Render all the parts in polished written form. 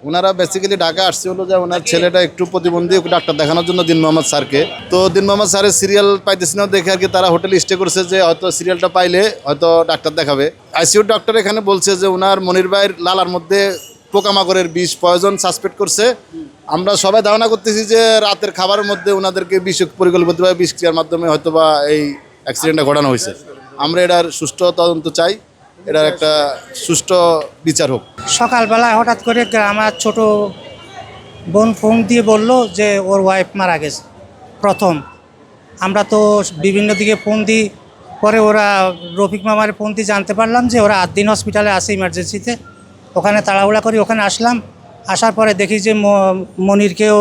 ওনারা বেসিক্যালি ঢাকা আসছে হলো যে ওনার ছেলেটা একটু প্রতিবন্ধী, ডাক্তার দেখানোর জন্য দিন মোহাম্মদ স্যারকে। তো দিন মোহাম্মদ স্যারের সিরিয়াল পাইতেছি না দেখে আর কি তারা হোটেলে স্টে করছে যে হয়তো সিরিয়ালটা পাইলে হয়তো ডাক্তার দেখাবে। আইসিইউর ডক্টর এখানে বলছে যে ওনার মনির ভাইয়ের লালার মধ্যে পোকামাকড়ের বিষ পয়জন সাসপেক্ট করছে। আমরা সবাই ধারণা করতেছি যে রাতের খাবারের মধ্যে ওনাদেরকে বিষ পরিকল্পিতভাবে বিষক্রিয়ার মাধ্যমে হয়তো বা এই অ্যাক্সিডেন্টটা ঘটানো হয়েছে। আমরা এটার সুষ্ঠু তদন্ত চাই, এটার একটা সুষ্ঠু বিচার হোক। সকালবেলায় হঠাৎ করে আমার ছোট বোন ফোন দিয়ে বলল যে ওর ওয়াইফ মারা গেছে। প্রথম আমরা তো বিভিন্ন দিকে ফোন দিই, পরে ওরা রফিক মামার ফোন দিয়ে জানতে পারলাম যে ওরা 8 দিন হসপিটালে আছে ইমার্জেন্সিতে। ওখানে তাড়াহুড়া করে ওখানে আসলাম, আসার পরে দেখি যে মনিরকেও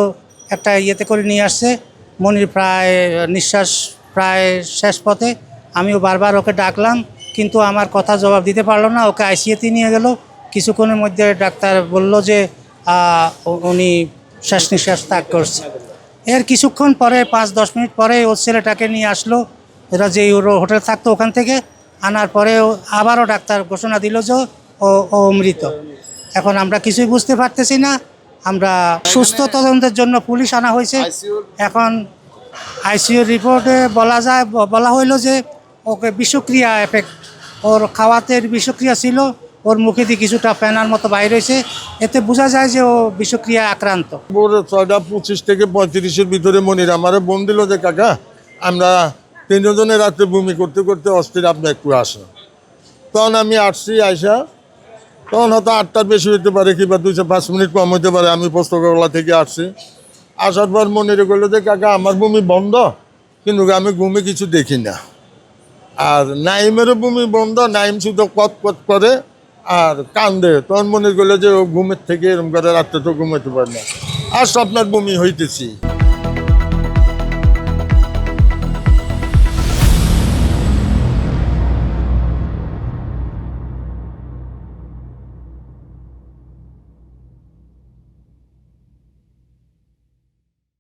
একটা ইয়েতে করে নিয়ে আসছে। মনির নিঃশ্বাস প্রায় শেষ পথে। আমিও বারবার ওকে ডাকলাম, কিন্তু আমার কথা জবাব দিতে পারলো না। ওকে আইসিইউতে নিয়ে গেল। কিছুক্ষণের মধ্যে ডাক্তার বলল যে উনি শ্বাস নিঃশ্বাস ত্যাগ করছে। এর কিছুক্ষণ পরে 5-10 মিনিট পরে ওর ছেলেটাকে নিয়ে আসলো। এরা যে ওর হোটেলে থাকতো ওখান থেকে আনার পরে আবারও ডাক্তার ঘোষণা দিল যে ও মৃত। এখন আমরা কিছুই বুঝতে পারতেছি না। আমরা সুস্থ তদন্তের জন্য পুলিশ আনা হয়েছে। এখন আইসিইউর রিপোর্টে বলা হইলো যে ওকে বিষক্রিয়া এফেক্ট, ওর খাওয়াতে বিষক্রিয়া ছিল, ওর মুখে দিয়ে কিছুটা ফেনার মতো বাইর হয়েছে। এতে বোঝা যায় যে ও বিষক্রিয়া আক্রান্ত। ভোর 6:25 থেকে 35-এর ভিতরে মনির আমারে বোন দিল যে কাকা আমরা 3 জনে রাত্রে বমি করতে করতে অস্থির, আপনি একটু আসেন। তখন আমি আসছি, আইসা তখন হয়তো 8টার বেশি হইতে পারে কিংবা 2-5 মিনিট কম হইতে পারে। আমি পোস্তকলা থেকে আসছি, আসার পর মনিরে বললো যে কাকা আমার বমি বন্ধ, কিন্তু আমি বমি কিছু দেখি না। আর নাইমেরও বমি বন্ধ, নাইম শুধু কত কত করে আর কান্দে। তখন মনে করলো যে ও ঘুমের থেকে এরকম করে রাত্রে তো ঘুমাইতে পারে না, আর স্বপ্নের বমি হইতেছি।